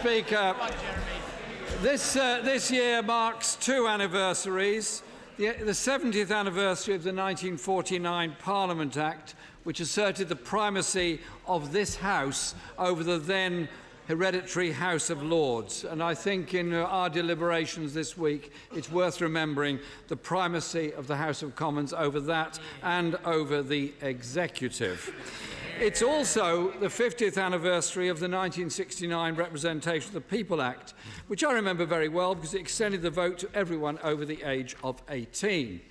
Speaker, this year marks two anniversaries. The 70th anniversary of the 1949 Parliament Act, which asserted the primacy of this House over the then hereditary House of Lords. And I think in our deliberations this week, it's worth remembering the primacy of the House of Commons over that and over the executive. It's also the 50th anniversary of the 1969 Representation of the People Act, which I remember very well because it extended the vote to everyone over the age of 18.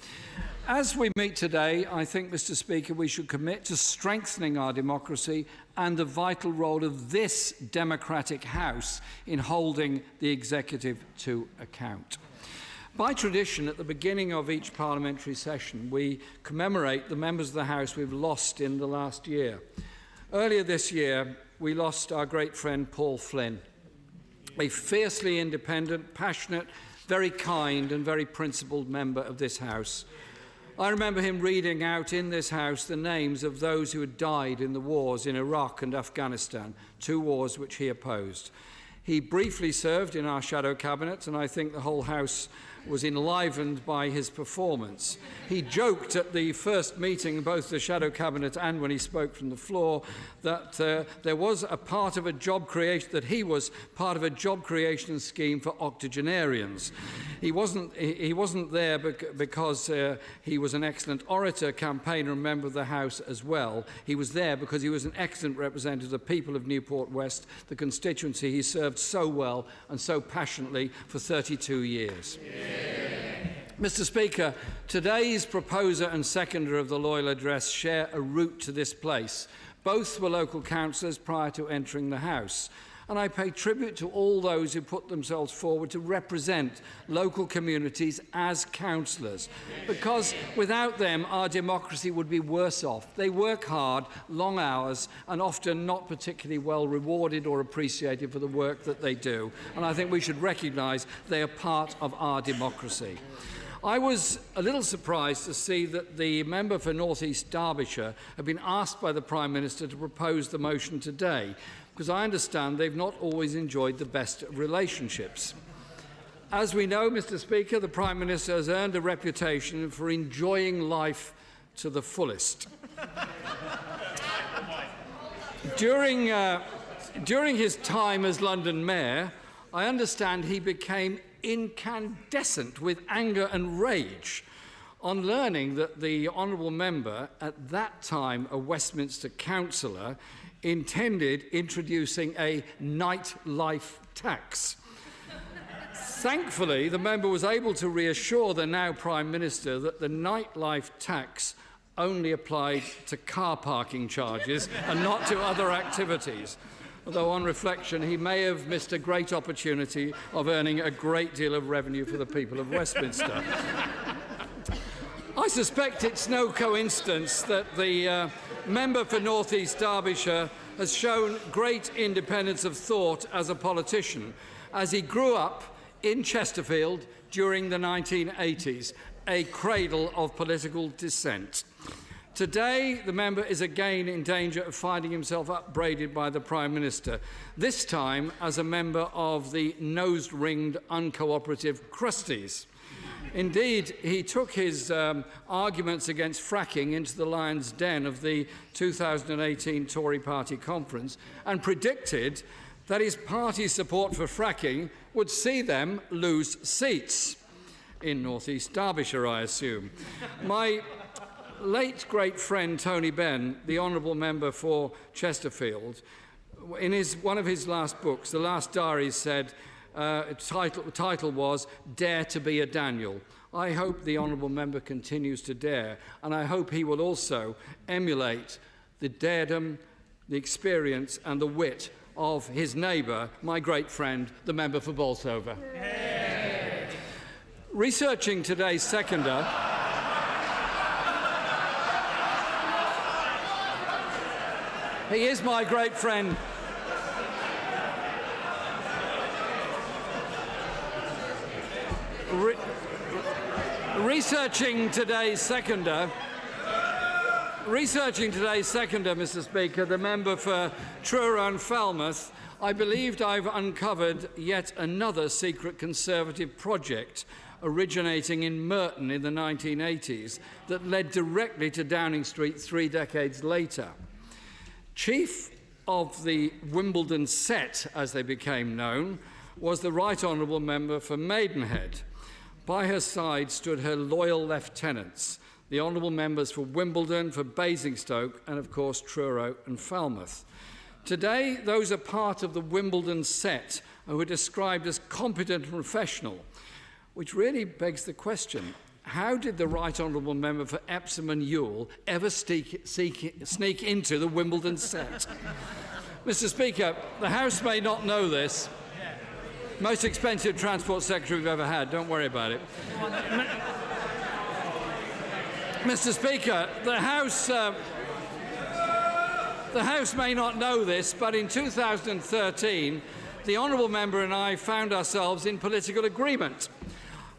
As we meet today, I think, Mr. Speaker, we should commit to strengthening our democracy and the vital role of this democratic House in holding the executive to account. By tradition, at the beginning of each parliamentary session, we commemorate the members of the House we've lost in the last year. Earlier this year, we lost our great friend Paul Flynn, a fiercely independent, passionate, very kind and very principled member of this House. I remember him reading out in this House the names of those who had died in the wars in Iraq and Afghanistan, two wars which he opposed. He briefly served in our shadow cabinet, and I think the whole House was enlivened by his performance. He joked at the first meeting, both the shadow cabinet and when he spoke from the floor, that there was a part of a job creation, that he was part of a job creation scheme for octogenarians. He wasn't there because he was an excellent orator, campaigner and member of the House as well. He was there because he was an excellent representative of the people of Newport West, the constituency he served so well and so passionately for 32 years. Mr. Speaker, today's proposer and seconder of the Loyal Address share a route to this place. Both were local councillors prior to entering the House. And I pay tribute to all those who put themselves forward to represent local communities as councillors, because without them our democracy would be worse off. They work hard, long hours, and often not particularly well rewarded or appreciated for the work that they do. And I think we should recognise they are part of our democracy. I was a little surprised to see that the member for North East Derbyshire had been asked by the Prime Minister to propose the motion today, because I understand they've not always enjoyed the best of relationships. As we know, Mr. Speaker, the Prime Minister has earned a reputation for enjoying life to the fullest. During his time as London Mayor, I understand he became incandescent with anger and rage on learning that the honourable member, at that time a Westminster councillor, intended introducing a nightlife tax. Thankfully, the member was able to reassure the now Prime Minister that the nightlife tax only applied to car parking charges and not to other activities. Although on reflection, he may have missed a great opportunity of earning a great deal of revenue for the people of Westminster. I suspect it's no coincidence that the member for North East Derbyshire has shown great independence of thought as a politician, as he grew up in Chesterfield during the 1980s, a cradle of political dissent. Today, the member is again in danger of finding himself upbraided by the Prime Minister, this time as a member of the nose-ringed, uncooperative Crusties. Indeed, he took his arguments against fracking into the lion's den of the 2018 Tory party conference and predicted that his party's support for fracking would see them lose seats in North East Derbyshire, I assume. My late great friend Tony Benn, the honourable member for Chesterfield, in one of his last books, The Last Diaries, said, title was Dare to be a Daniel. I hope the honourable member continues to dare, and I hope he will also emulate the daredom, the experience and the wit of his neighbour, my great friend, the member for Bolsover. Yay. Researching today's seconder, he is my great friend. Researching today's seconder, Mr. Speaker, the member for Truro and Falmouth, I believed I've uncovered yet another secret Conservative project originating in Merton in the 1980s that led directly to Downing Street 3 decades later. Chief of the Wimbledon set, as they became known, was the Right Honourable Member for Maidenhead. By her side stood her loyal lieutenants, the Honourable Members for Wimbledon, for Basingstoke, and of course Truro and Falmouth. Today, those are part of the Wimbledon set who are described as competent and professional, which really begs the question, how did the Right Honourable Member for Epsom and Ewell ever sneak into the Wimbledon set? Mr. Speaker, the House may not know this. Most expensive Transport Secretary we've ever had, don't worry about it. Mr. Speaker, the House may not know this, but in 2013, the Honourable Member and I found ourselves in political agreement.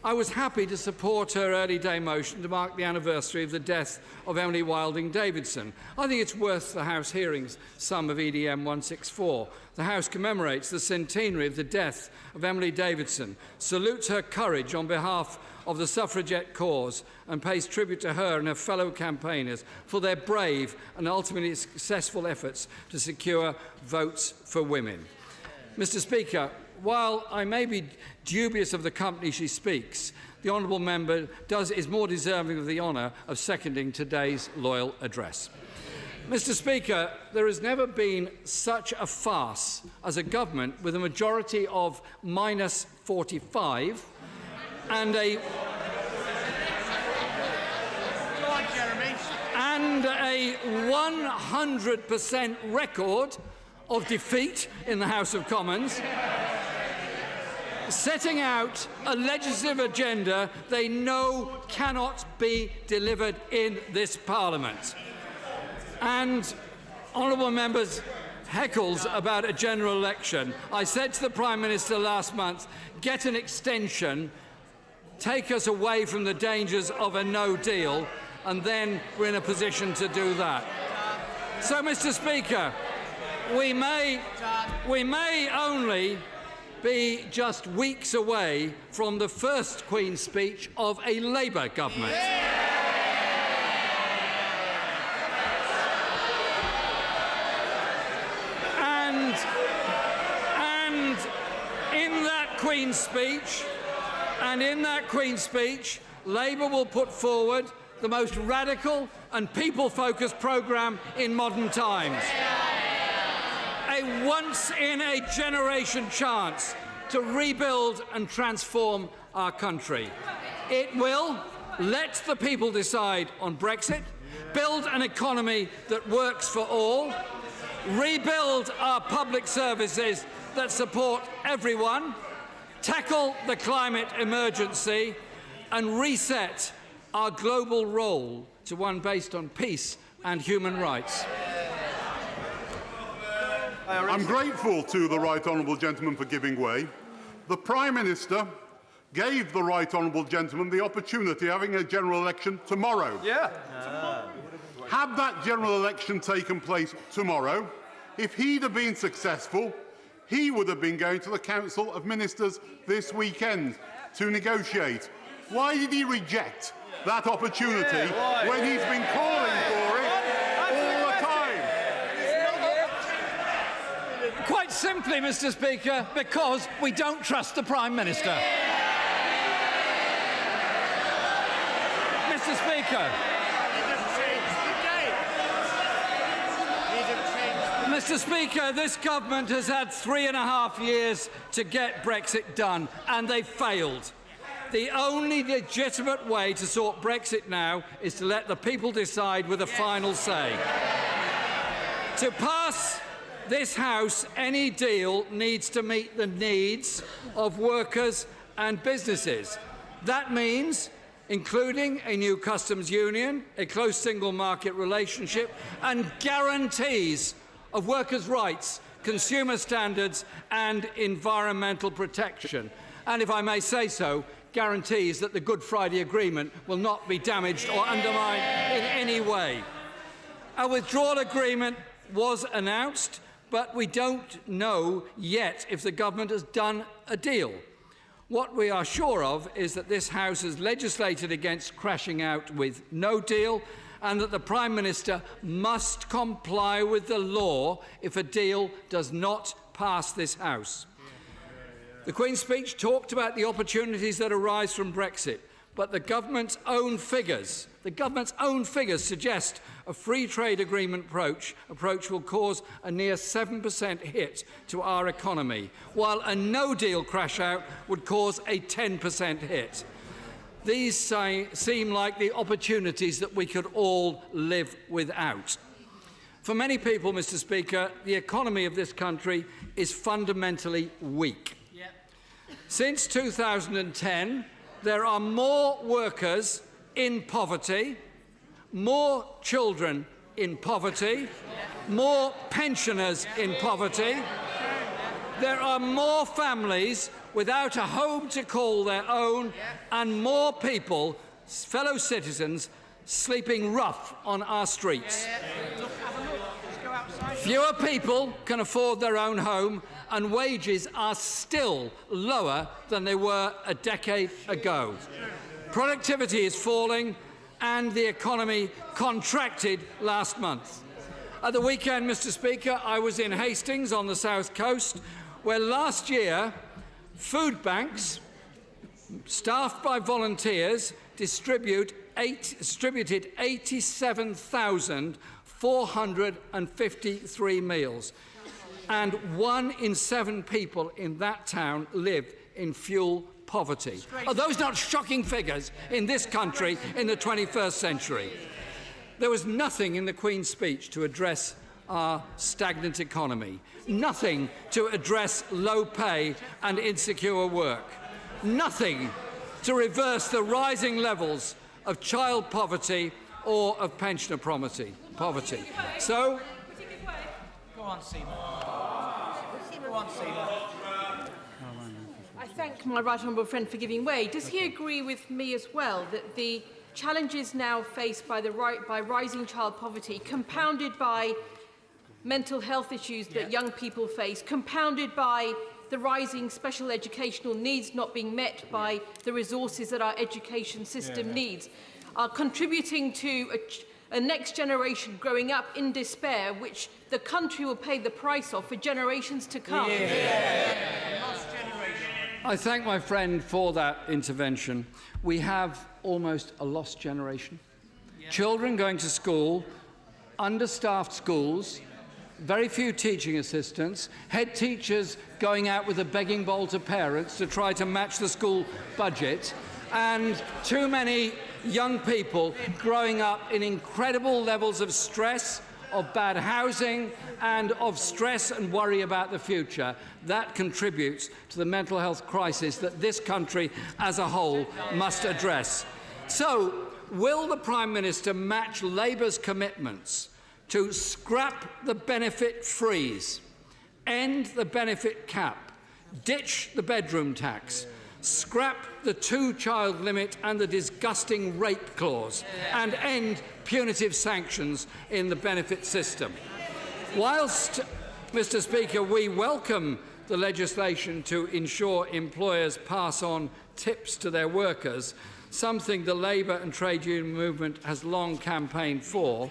I was happy to support her early day motion to mark the anniversary of the death of Emily Wilding Davidson. I think it's worth the House hearing some of EDM 164. The House commemorates the centenary of the death of Emily Davidson, salutes her courage on behalf of the suffragette cause, and pays tribute to her and her fellow campaigners for their brave and ultimately successful efforts to secure votes for women. Mr. Speaker, while I may be dubious of the company she speaks, the Honourable Member is more deserving of the honour of seconding today's loyal address. Mr. Speaker, there has never been such a farce as a government with a majority of minus 45 and a 100% record of defeat in the House of Commons, setting out a legislative agenda they know cannot be delivered in this Parliament. And, honourable members, heckles about a general election. I said to the Prime Minister last month, get an extension, take us away from the dangers of a no deal, and then we're in a position to do that. So, Mr. Speaker, we may only be just weeks away from the first Queen's speech of a Labour government. And in that Queen's speech, Labour will put forward the most radical and people-focused programme in modern times. A once-in-a-generation chance to rebuild and transform our country. It will let the people decide on Brexit, build an economy that works for all, rebuild our public services that support everyone, tackle the climate emergency, and reset our global role to one based on peace and human rights. I'm grateful to the Right Honourable Gentleman for giving way. The Prime Minister gave the Right Honourable Gentleman the opportunity of having a general election tomorrow. Had that general election taken place tomorrow, if he'd have been successful, he would have been going to the Council of Ministers this weekend to negotiate. Why did he reject that opportunity when he's been calling for it all the time? Quite simply, Mr. Speaker, because we don't trust the Prime Minister. Mr. Speaker. Mr. Speaker, this government has had 3.5 years to get Brexit done, and they failed. The only legitimate way to sort Brexit now is to let the people decide with a final say. To pass this House, any deal needs to meet the needs of workers and businesses. That means including a new customs union, a close single market relationship, and guarantees of workers' rights, consumer standards and environmental protection. And if I may say so, guarantees that the Good Friday Agreement will not be damaged or undermined in any way. A withdrawal agreement was announced, but we don't know yet if the government has done a deal. What we are sure of is that this House has legislated against crashing out with no deal, and that the Prime Minister must comply with the law if a deal does not pass this House. The Queen's speech talked about the opportunities that arise from Brexit, but the government's own figures suggest a free trade agreement approach will cause a near 7% hit to our economy, while a no-deal crash-out would cause a 10% hit. These seem like the opportunities that we could all live without. For many people, Mr. Speaker, the economy of this country is fundamentally weak. Since 2010, there are more workers in poverty, more children in poverty, more pensioners in poverty. There are more families without a home to call their own, and more people, fellow citizens, sleeping rough on our streets. Fewer people can afford their own home, and wages are still lower than they were a decade ago. Productivity is falling, and the economy contracted last month. At the weekend, Mr. Speaker, I was in Hastings on the south coast, where last year food banks, staffed by volunteers, distributed 87,453 meals. And 1 in 7 people in that town live in fuel poverty. Are those not shocking figures in this country in the 21st century? There was nothing in the Queen's speech to address our stagnant economy, nothing to address low pay and insecure work, nothing to reverse the rising levels of child poverty or of pensioner poverty. So, go on, Seymour. I thank my right honourable friend for giving way. Does he agree with me as well that the challenges now faced by rising child poverty, compounded by mental health issues that young people face, compounded by the rising special educational needs not being met by the resources that our education system needs, are contributing to a next generation growing up in despair, which the country will pay the price of for generations to come? I thank my friend for that intervention. We have almost a lost generation. Children going to school, understaffed schools, very few teaching assistants, head teachers going out with a begging bowl to parents to try to match the school budget, and too many young people growing up in incredible levels of stress, of bad housing, and of stress and worry about the future. That contributes to the mental health crisis that this country as a whole must address. So, will the Prime Minister match Labour's commitments to scrap the benefit freeze, end the benefit cap, ditch the bedroom tax, scrap the 2-child limit and the disgusting rape clause, and end punitive sanctions in the benefit system? Whilst, Mr. Speaker, we welcome the legislation to ensure employers pass on tips to their workers, something the Labour and trade union movement has long campaigned for,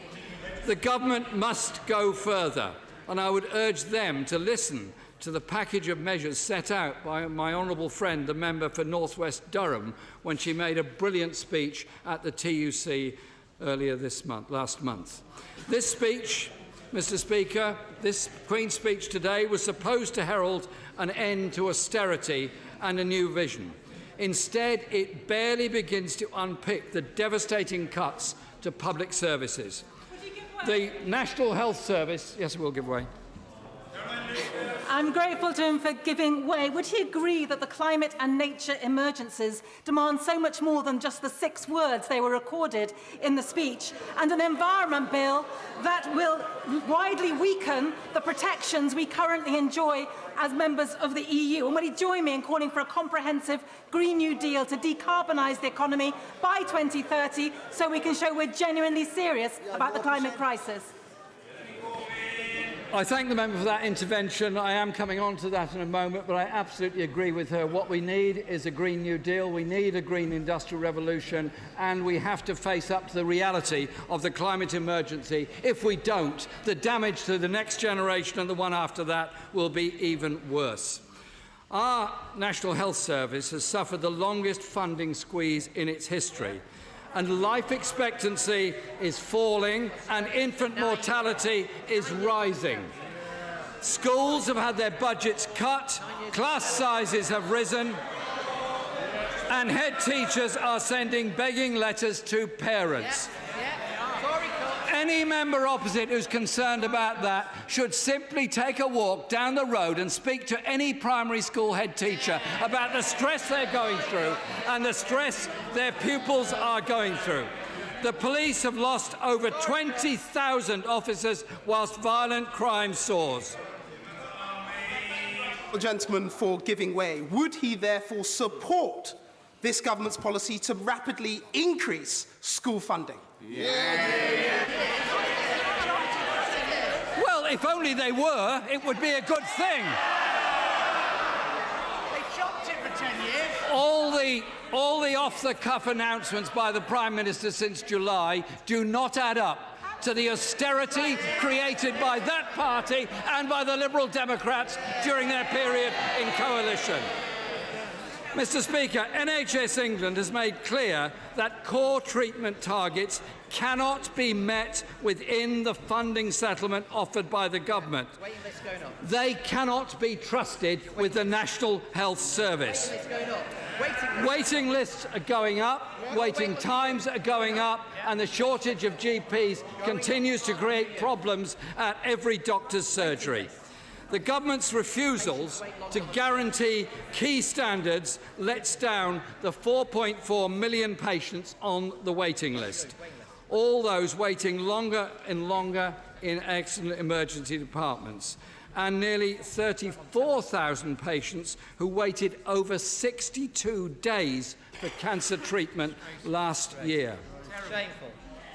the government must go further, and I would urge them to listen to the package of measures set out by my honourable friend, the member for North West Durham, when she made a brilliant speech at the TUC last month. This speech, Mr. Speaker, this Queen's speech today was supposed to herald an end to austerity and a new vision. Instead, it barely begins to unpick the devastating cuts to public services. The National Health Service, yes, it will give way. I'm grateful to him for giving way. Would he agree that the climate and nature emergencies demand so much more than just the 6 words they were recorded in the speech, and an environment bill that will widely weaken the protections we currently enjoy as members of the EU? And would he join me in calling for a comprehensive Green New Deal to decarbonise the economy by 2030 so we can show we're genuinely serious about the climate crisis? I thank the member for that intervention. I am coming on to that in a moment, but I absolutely agree with her. What we need is a Green New Deal. We need a green industrial revolution, and we have to face up to the reality of the climate emergency. If we don't, the damage to the next generation and the one after that will be even worse. Our National Health Service has suffered the longest funding squeeze in its history, and life expectancy is falling and infant mortality is rising. Schools have had their budgets cut, class sizes have risen, and head teachers are sending begging letters to parents. Any member opposite who's concerned about that should simply take a walk down the road and speak to any primary school head teacher about the stress they're going through and the stress their pupils are going through. The police have lost over 20,000 officers whilst violent crime soars. The gentleman for giving way. Would he therefore support this government's policy to rapidly increase school funding? Well, if only they were, it would be a good thing. They chopped it for 10 years. All the off-the-cuff announcements by the Prime Minister since July do not add up to the austerity created by that party and by the Liberal Democrats during their period in coalition. Mr. Speaker, NHS England has made clear that core treatment targets cannot be met within the funding settlement offered by the government. They cannot be trusted with the National Health Service. Waiting lists are going up, waiting times are going up, and the shortage of GPs continues to create problems at every doctor's surgery. The government's refusals to guarantee key standards lets down the 4.4 million patients on the waiting list, all those waiting longer and longer in excellent emergency departments, and nearly 34,000 patients who waited over 62 days for cancer treatment last year. Shameful.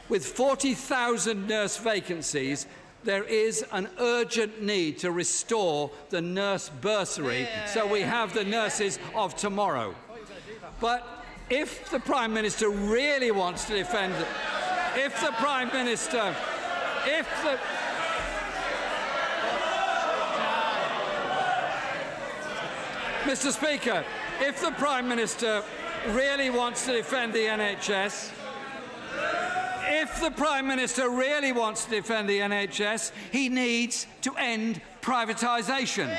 With 40,000 nurse vacancies, there is an urgent need to restore the nurse bursary so we have the nurses of tomorrow. But if the Prime Minister really wants to defend it, Mr. Speaker, if the Prime Minister really wants to defend the NHS, he needs to end privatisation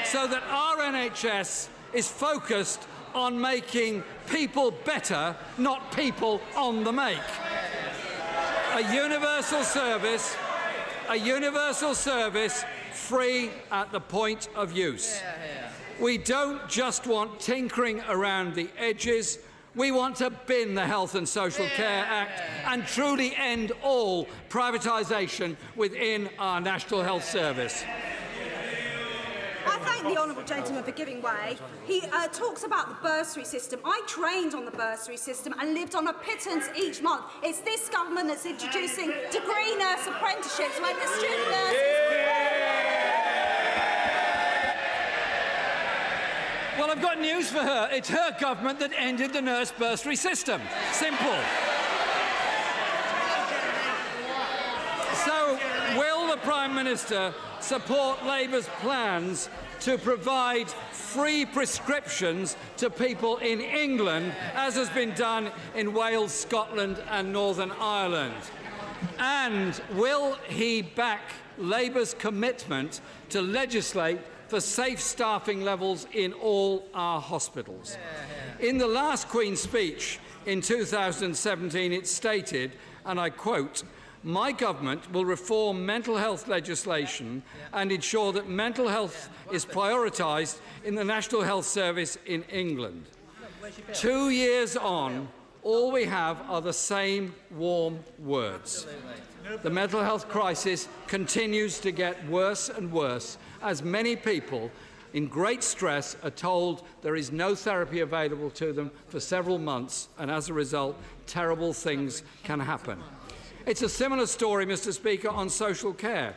so that our NHS is focused on making people better, not people on the make. A universal service free at the point of use. We don't just want tinkering around the edges. We want to bin the Health and Social Care Act and truly end all privatisation within our National Health Service. I thank the honourable gentleman for giving way. He talks about the bursary system. I trained on the bursary system and lived on a pittance each month. It's this government that's introducing degree nurse apprenticeships when the student nurses... Well, I've got news for her. It's her government that ended the nurse bursary system. Simple. So, will the Prime Minister support Labour's plans to provide free prescriptions to people in England, as has been done in Wales, Scotland and Northern Ireland? And will he back Labour's commitment to legislate for safe staffing levels in all our hospitals? In the last Queen's speech in 2017, it stated, and I quote, "My government will reform mental health legislation and ensure that mental health is prioritised in the National Health Service in England." 2 years on, all we have are the same warm words. The mental health crisis continues to get worse and worse as many people in great stress are told there is no therapy available to them for several months, and as a result, terrible things can happen. It's a similar story, Mr. Speaker, on social care.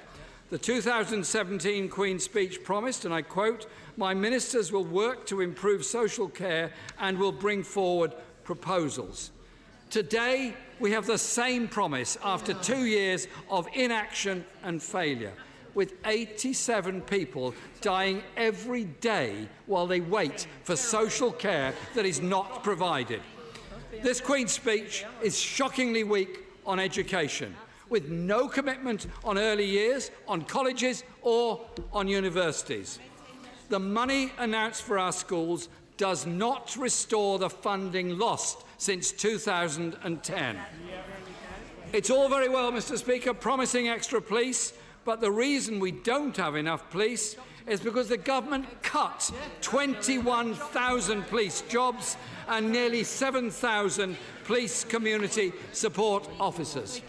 The 2017 Queen's Speech promised, and I quote, "My ministers will work to improve social care and will bring forward proposals." Today, we have the same promise after 2 years of inaction and failure, with 87 people dying every day while they wait for social care that is not provided. This Queen's Speech is shockingly weak on education, with no commitment on early years, on colleges or on universities. The money announced for our schools does not restore the funding lost since 2010. It's all very well, Mr. Speaker, promising extra police, but the reason we don't have enough police is because the government cut 21,000 police jobs and nearly 7,000 police community support officers.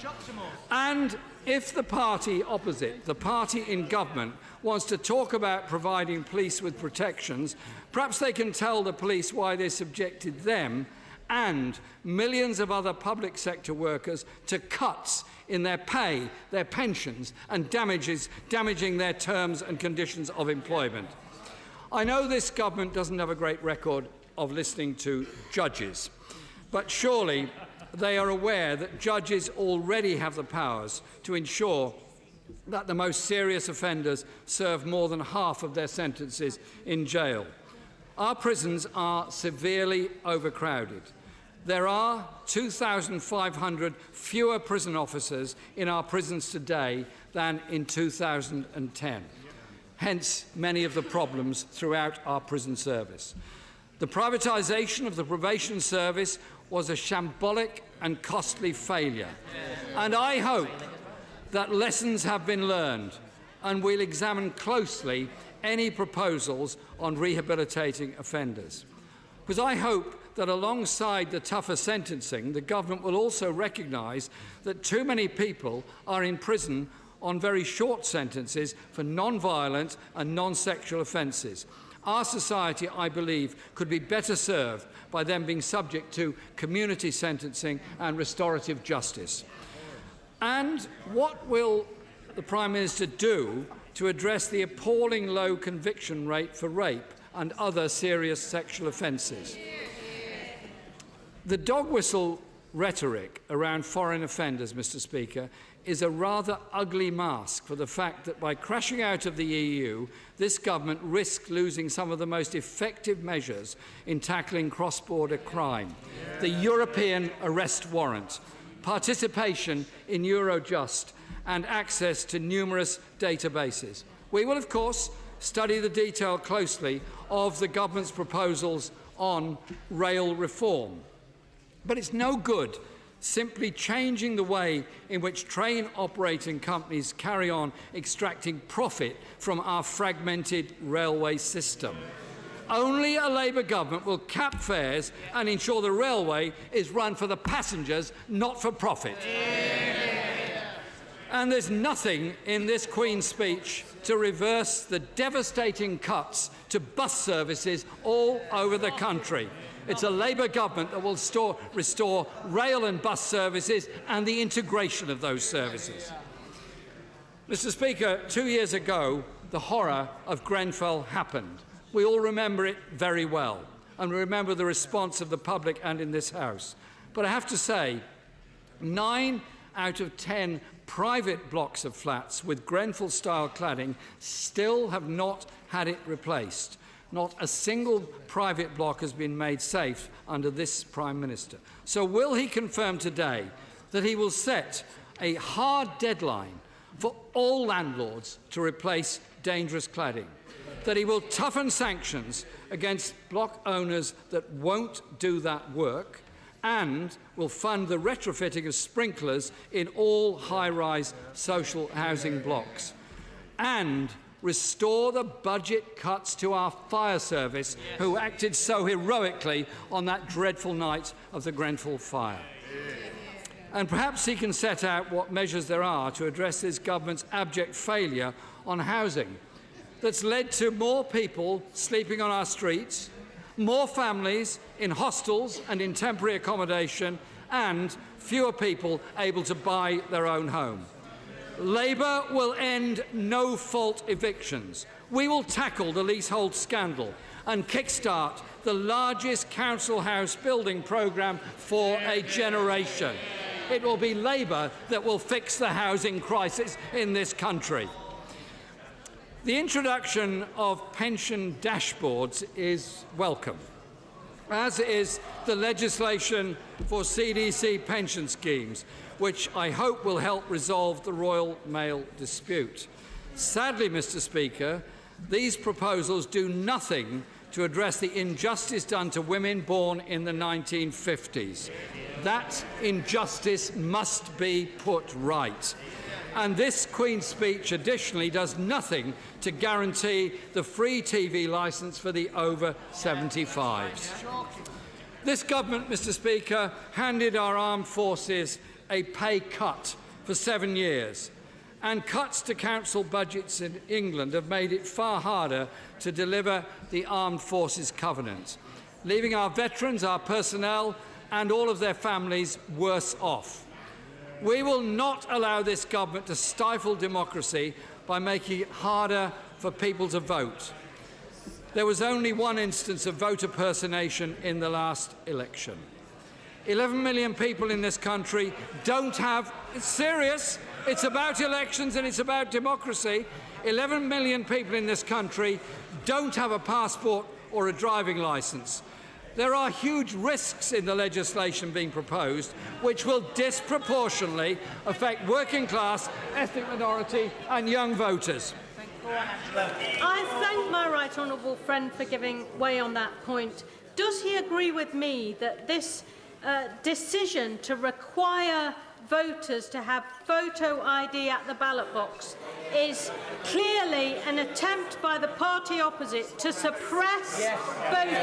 And if the party opposite, the party in government, wants to talk about providing police with protections, perhaps they can tell the police why they subjected them and millions of other public sector workers to cuts in their pay, their pensions and damaging their terms and conditions of employment. I know this government doesn't have a great record of listening to judges, but surely they are aware that judges already have the powers to ensure that the most serious offenders serve more than half of their sentences in jail. Our prisons are severely overcrowded. There are 2,500 fewer prison officers in our prisons today than in 2010. Hence, many of the problems throughout our prison service. The privatisation of the probation service was a shambolic and costly failure. And I hope that lessons have been learned and we'll examine closely any proposals on rehabilitating offenders. Because I hope that alongside the tougher sentencing, the government will also recognise that too many people are in prison on very short sentences for non-violent and non-sexual offences. Our society, I believe, could be better served by them being subject to community sentencing and restorative justice. And what will the Prime Minister do to address the appalling low conviction rate for rape and other serious sexual offences? The dog whistle rhetoric around foreign offenders, Mr. Speaker, is a rather ugly mask for the fact that by crashing out of the EU, this government risks losing some of the most effective measures in tackling cross-border crime. The European arrest warrant, participation in Eurojust and access to numerous databases. We will, of course, study the detail closely of the government's proposals on rail reform. But it's no good simply changing the way in which train operating companies carry on extracting profit from our fragmented railway system. Only a Labour government will cap fares and ensure the railway is run for the passengers, not for profit. And there's nothing in this Queen's Speech to reverse the devastating cuts to bus services all over the country. It's a Labour government that will restore rail and bus services and the integration of those services. Mr. Speaker, 2 years ago, the horror of Grenfell happened. We all remember it very well, and we remember the response of the public and in this House. But I have to say, 9 out of 10 private blocks of flats with Grenfell-style cladding still have not had it replaced. Not a single private block has been made safe under this Prime Minister. So will he confirm today that he will set a hard deadline for all landlords to replace dangerous cladding? That he will toughen sanctions against block owners that won't do that work? And will fund the retrofitting of sprinklers in all high-rise social housing blocks? And restore the budget cuts to our fire service, who acted so heroically on that dreadful night of the Grenfell fire. And perhaps he can set out what measures there are to address this government's abject failure on housing that's led to more people sleeping on our streets, more families in hostels and in temporary accommodation, and fewer people able to buy their own home. Labour will end no-fault evictions. We will tackle the leasehold scandal and kickstart the largest council house building programme for a generation. It will be Labour that will fix the housing crisis in this country. The introduction of pension dashboards is welcome, as is the legislation for CDC pension schemes, which I hope will help resolve the Royal Mail dispute. Sadly, Mr. Speaker, these proposals do nothing to address the injustice done to women born in the 1950s. That injustice must be put right. And this Queen's speech additionally does nothing to guarantee the free TV licence for the over 75s. This government, Mr. Speaker, handed our armed forces a pay cut for 7 years, and cuts to council budgets in England have made it far harder to deliver the Armed Forces Covenant, leaving our veterans, our personnel and all of their families worse off. We will not allow this government to stifle democracy by making it harder for people to vote. There was only one instance of voter personation in the last election. 11 million people in this country don't have... It's serious. It's about elections and it's about democracy. 11 million people in this country don't have a passport or a driving licence. There are huge risks in the legislation being proposed, which will disproportionately affect working class, ethnic minority and young voters. I thank my right honourable friend for giving way on that point. Does he agree with me that this decision to require voters to have photo ID at the ballot box is clearly an attempt by the party opposite to suppress voting?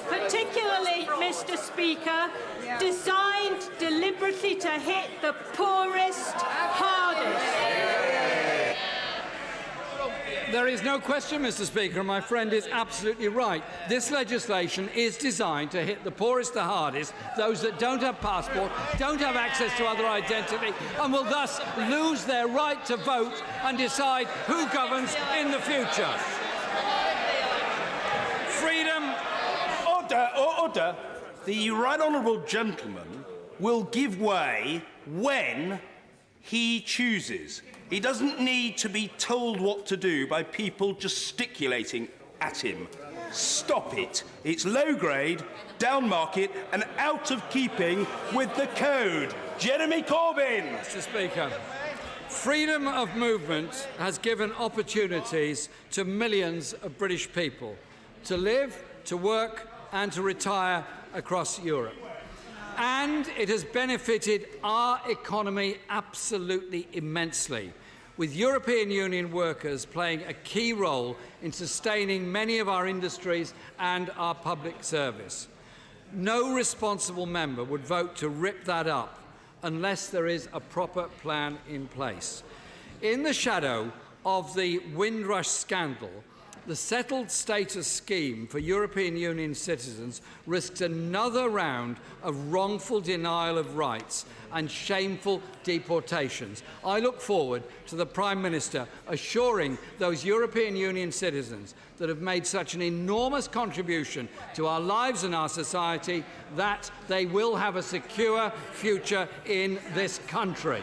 Particularly, Mr. Speaker, designed deliberately to hit the poorest hardest. There is no question, Mr. Speaker, and my friend is absolutely right. This legislation is designed to hit the poorest the hardest, those that don't have passport, don't have access to other identity, and will thus lose their right to vote and decide who governs in the future. Freedom. Order. The right honourable gentleman will give way when he chooses. He doesn't need to be told what to do by people gesticulating at him. Stop it. It's low grade, down market and out of keeping with the code. Jeremy Corbyn. Mr. Speaker, freedom of movement has given opportunities to millions of British people to live, to work and to retire across Europe. And it has benefited our economy absolutely immensely, with European Union workers playing a key role in sustaining many of our industries and our public service. No responsible member would vote to rip that up unless there is a proper plan in place. In the shadow of the Windrush scandal, the settled status scheme for European Union citizens risks another round of wrongful denial of rights and shameful deportations. I look forward to the Prime Minister assuring those European Union citizens that have made such an enormous contribution to our lives and our society that they will have a secure future in this country.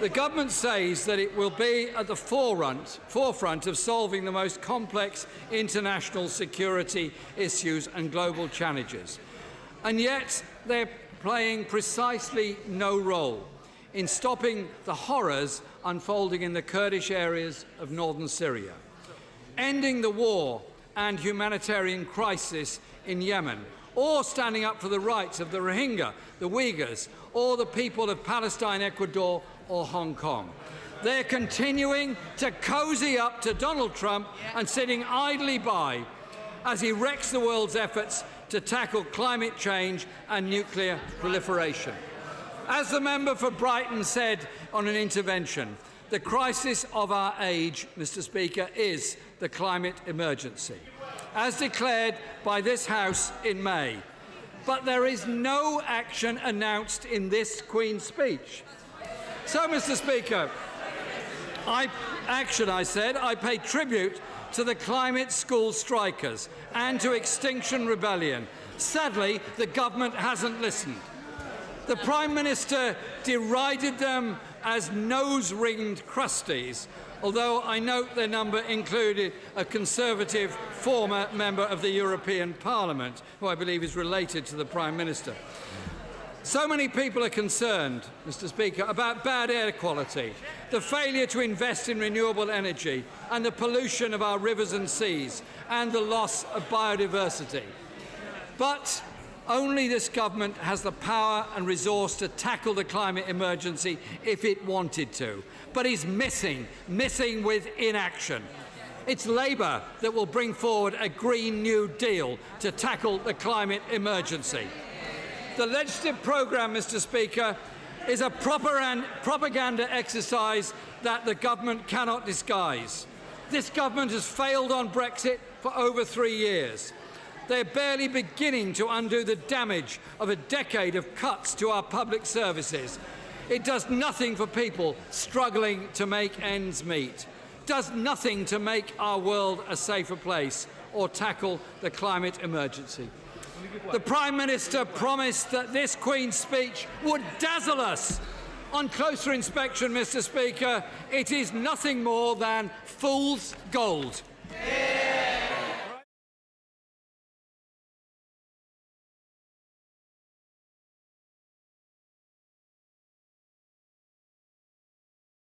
The government says that it will be at the forefront of solving the most complex international security issues and global challenges. And yet they're playing precisely no role in stopping the horrors unfolding in the Kurdish areas of northern Syria, ending the war and humanitarian crisis in Yemen, or standing up for the rights of the Rohingya, the Uyghurs, or the people of Palestine, Ecuador, or Hong Kong. They're continuing to cozy up to Donald Trump and sitting idly by as he wrecks the world's efforts to tackle climate change and nuclear proliferation. As the member for Brighton said on an intervention, the crisis of our age, Mr. Speaker, is the climate emergency. As declared by this House in May, but there is no action announced in this Queen's speech. So, Mr. Speaker, I pay tribute to the climate school strikers and to Extinction Rebellion. Sadly, the government hasn't listened. The Prime Minister derided them as nose-ringed crusties, although I note their number included a Conservative former member of the European Parliament, who I believe is related to the Prime Minister. So many people are concerned, Mr. Speaker, about bad air quality, the failure to invest in renewable energy, and the pollution of our rivers and seas, and the loss of biodiversity. But only this government has the power and resource to tackle the climate emergency if it wanted to, but is missing with inaction. It's Labour that will bring forward a Green New Deal to tackle the climate emergency. The legislative programme, Mr. Speaker, is a propaganda exercise that the government cannot disguise. This government has failed on Brexit for over 3 years. They're barely beginning to undo the damage of a decade of cuts to our public services. It does nothing for people struggling to make ends meet, does nothing to make our world a safer place or tackle the climate emergency. The Prime Minister promised that this Queen's speech would dazzle us. On closer inspection, Mr. Speaker, it is nothing more than fool's gold.